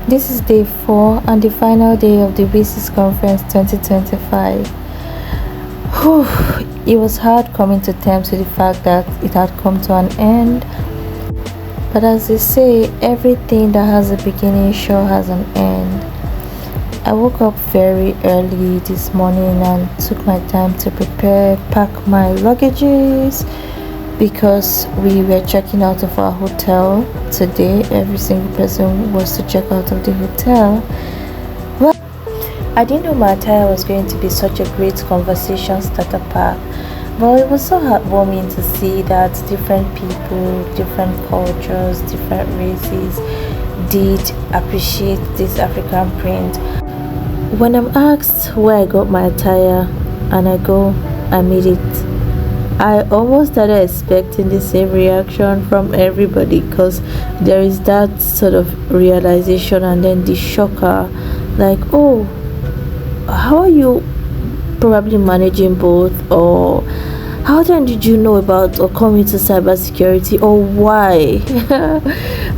This is day 4 and the final day of the WiCyS conference 2025. Whew, it was hard coming to terms with the fact that it had come to an end. But as they say, everything that has a beginning sure has an end. I woke up very early this morning and took my time to prepare, pack my luggages because we were checking out of our hotel today. Every single person was to check out of the hotel. Well, I didn't know my attire was going to be such a great conversation starter pack, but it was so heartwarming to see that different people, different cultures, different races did appreciate this African print. When I'm asked where I got my attire and I made it, I almost started expecting the same reaction from everybody because there is that sort of realization and then the shocker, like, oh, how are you probably managing both, or how then did you know about or come into cybersecurity, or why?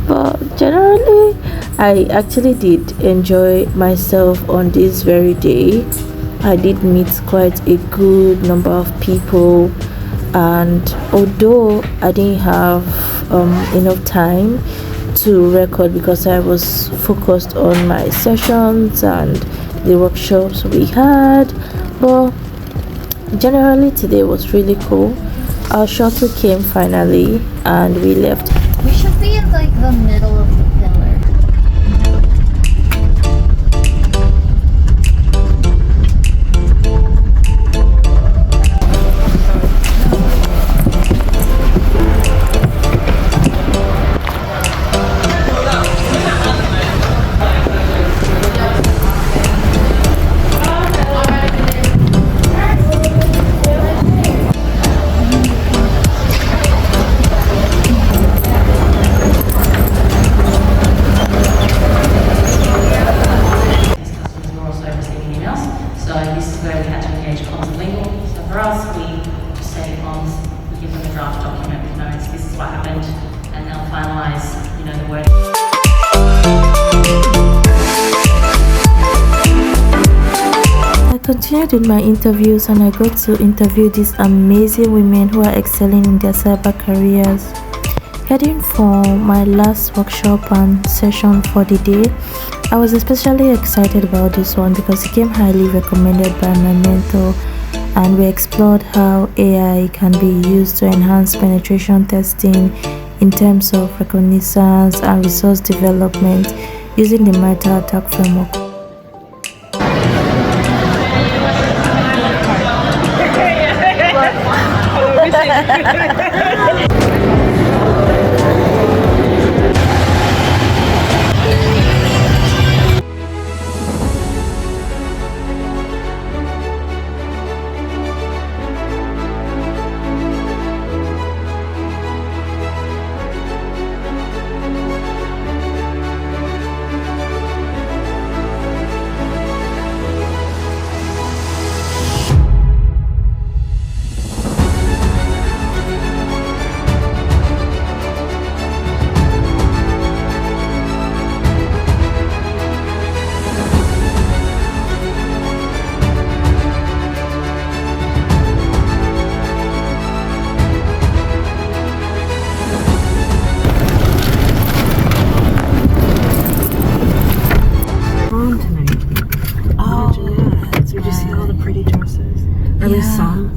But generally, I actually did enjoy myself on this very day. I did meet quite a good number of people, and although I didn't have enough time to record because I was focused on my sessions and the workshops we had, but generally today was really cool. Our shuttle came finally and we left. We should be in like the middle of the pillar. Continued with my interviews and I got to interview these amazing women who are excelling in their cyber careers. Heading for my last workshop and session for the day, I was especially excited about this one because it came highly recommended by my mentor, and we explored how AI can be used to enhance penetration testing in terms of reconnaissance and resource development using the MITRE ATT&CK framework.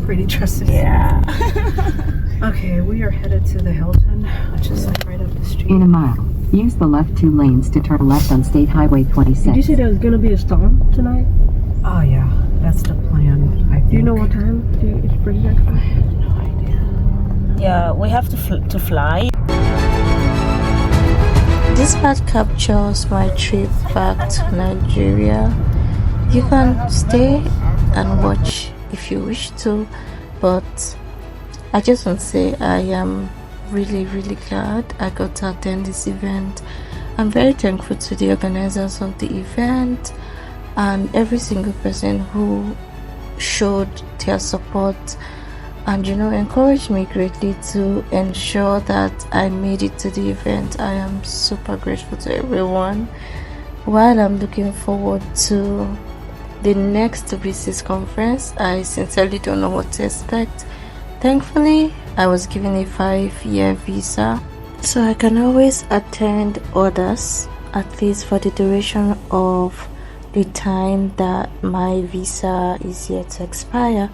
Pretty dresses. Yeah. Okay, we are headed to the Hilton, which is like right up the street. In a mile, use the left 2 lanes to turn left on State Highway 26. Did you say there was gonna be a storm tonight? Oh yeah, that's the plan. I think. Do you know what time? It's projected? I have no idea. Yeah, we have to fly. This part captures my trip back to Nigeria. You can stay and watch if you wish to, but I just want to say I am really glad I got to attend this event. I'm very thankful to the organizers of the event and every single person who showed their support and encouraged me greatly to ensure that I made it to the event. I am super grateful to everyone. While I'm looking forward to the next WiCyS conference, I sincerely don't know what to expect. Thankfully, I was given a 5-year visa, so I can always attend others, at least for the duration of the time that my visa is yet to expire.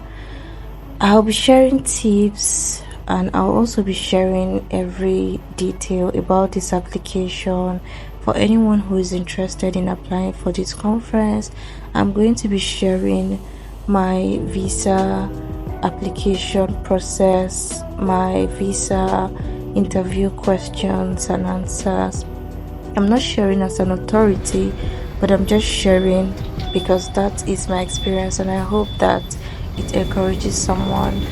I'll be sharing tips, and I'll also be sharing every detail about this application for anyone who is interested in applying for this conference. I'm going to be sharing my visa application process, my visa interview questions and answers. I'm not sharing as an authority, but I'm just sharing because that is my experience, and I hope that it encourages someone.